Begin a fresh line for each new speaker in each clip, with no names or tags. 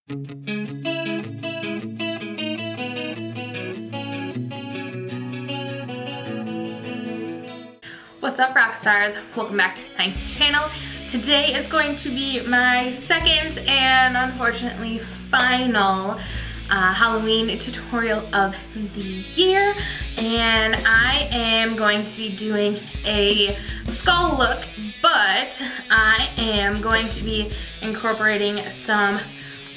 What's up, Rockstars? Welcome back to my channel. Today is going to be my second and unfortunately final Halloween tutorial of the year, and I am going to be doing a skull look, but I am going to be incorporating some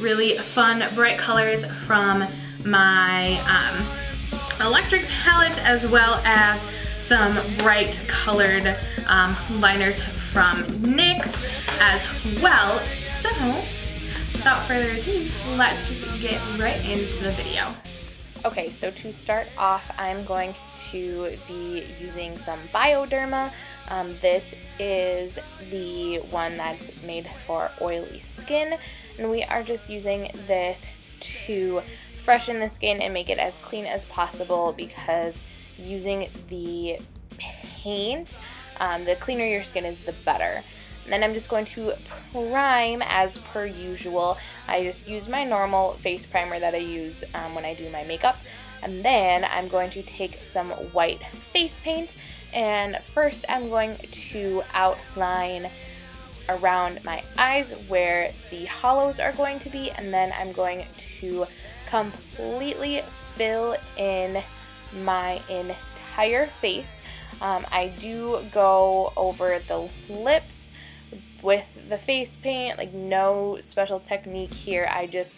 really fun bright colors from my electric palette, as well as some bright colored liners from NYX as well. So without further ado, let's just get right into the video. Okay, so to start off, I'm going to be using some BioDerma. This is the one that's made for oily skin, and we are just using this to freshen the skin and make it as clean as possible, because using the paint, the cleaner your skin is, the better. And then I'm just going to prime as per usual. I just use my normal face primer that I use when I do my makeup. And then I'm going to take some white face paint, and first I'm going to outline around my eyes where the hollows are going to be, and then I'm going to completely fill in my entire face. I do go over the lips with the face paint, like no special technique here. I just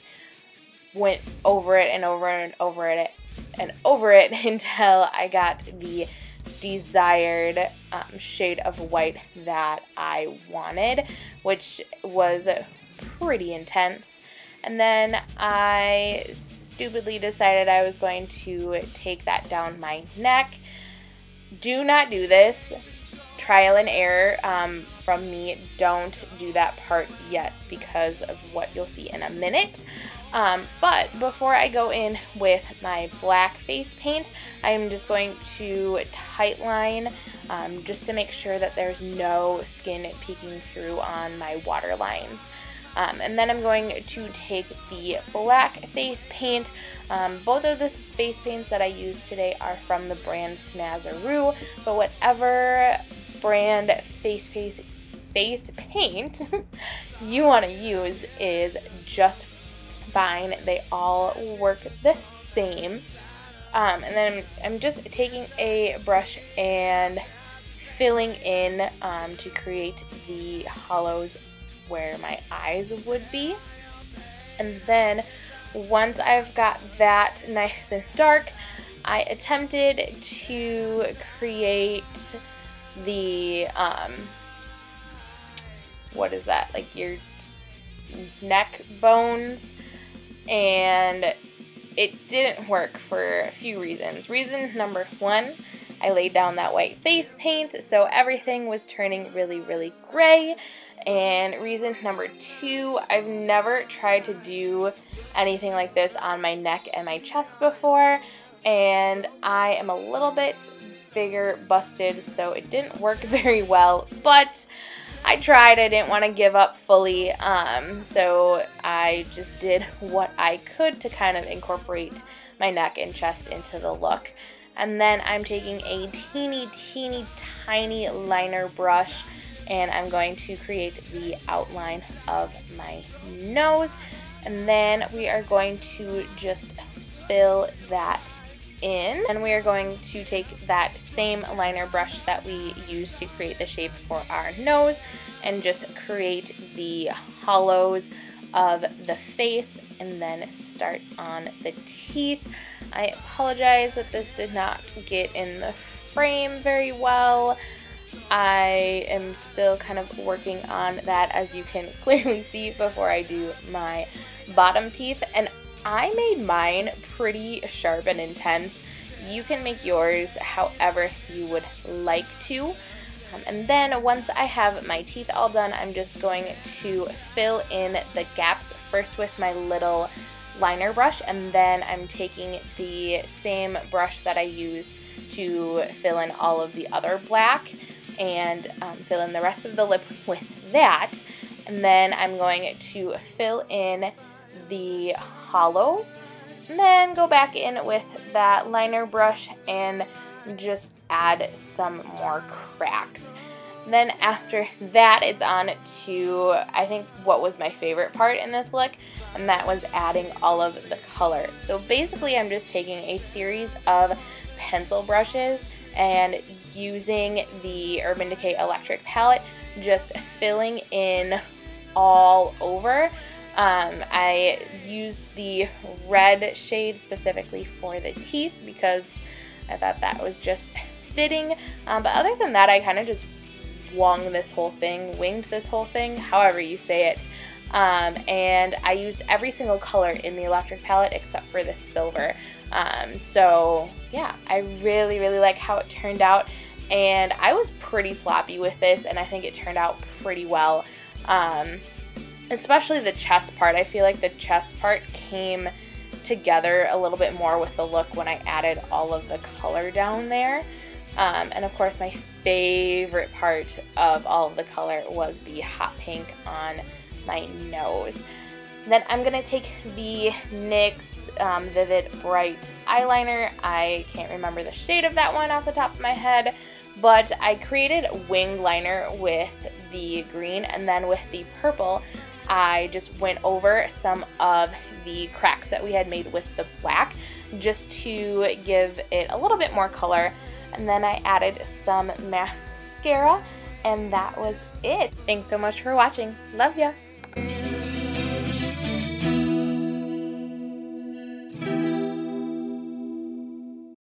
went over it and over it and over it and over it until I got the desired shade of white that I wanted, which was pretty intense. And then I stupidly decided I was going to take that down my neck. Do not do this. Trial and error from me. Don't do that part yet because of what you'll see in a minute. But before I go in with my black face paint, I'm just going to tightline just to make sure that there's no skin peeking through on my water lines. And then I'm going to take the black face paint. Both of the face paints that I use today are from the brand Snazaroo, but whatever brand face paint you want to use is just fine. They all work the same. And then I'm just taking a brush and filling in to create the hollows where my eyes would be. And then once I've got that nice and dark, I attempted to create the what is that, like your neck bones, and it didn't work for a few reasons. Reason number one, I laid down that white face paint, so everything was turning really gray. And reason number two, I've never tried to do anything like this on my neck and my chest before, and I am a little bit bigger busted, so it didn't work very well, but I tried. I didn't want to give up fully, so I just did what I could to kind of incorporate my neck and chest into the look. And then I'm taking a teeny tiny liner brush, and I'm going to create the outline of my nose, and then we are going to just fill that in. And we are going to take that same liner brush that we used to create the shape for our nose and just create the hollows of the face, and then start on the teeth. I apologize that this did not get in the frame very well. I am still kind of working on that, as you can clearly see before I do my bottom teeth. And I made mine pretty sharp and intense. You can make yours however you would like to. And then once I have my teeth all done, I'm just going to fill in the gaps first with my little liner brush, and then I'm taking the same brush that I use to fill in all of the other black and fill in the rest of the lip with that. And then I'm going to fill in the hollows, and then go back in with that liner brush and just add some more cracks. Then after that, it's on to, I think, what was my favorite part in this look, and that was adding all of the color. So basically, I'm just taking a series of pencil brushes and using the Urban Decay Electric Palette, just filling in all over. I used the red shade specifically for the teeth because I thought that was just fitting. But other than that, I kind of just winged this whole thing, however you say it. And I used every single color in the electric palette except for the silver. So yeah, I really like how it turned out, and I was pretty sloppy with this, and I think it turned out pretty well. Especially the chest part. I feel like the chest part came together a little bit more with the look when I added all of the color down there. And of course, my favorite part of all of the color was the hot pink on my nose. Then I'm going to take the NYX Vivd Bright eyeliner. I can't remember the shade of that one off the top of my head, but I created a wing liner with the green, and then with the purple, I just went over some of the cracks that we had made with the black just to give it a little bit more color. And then I added some mascara, and that was it. Thanks so much for watching. Love ya!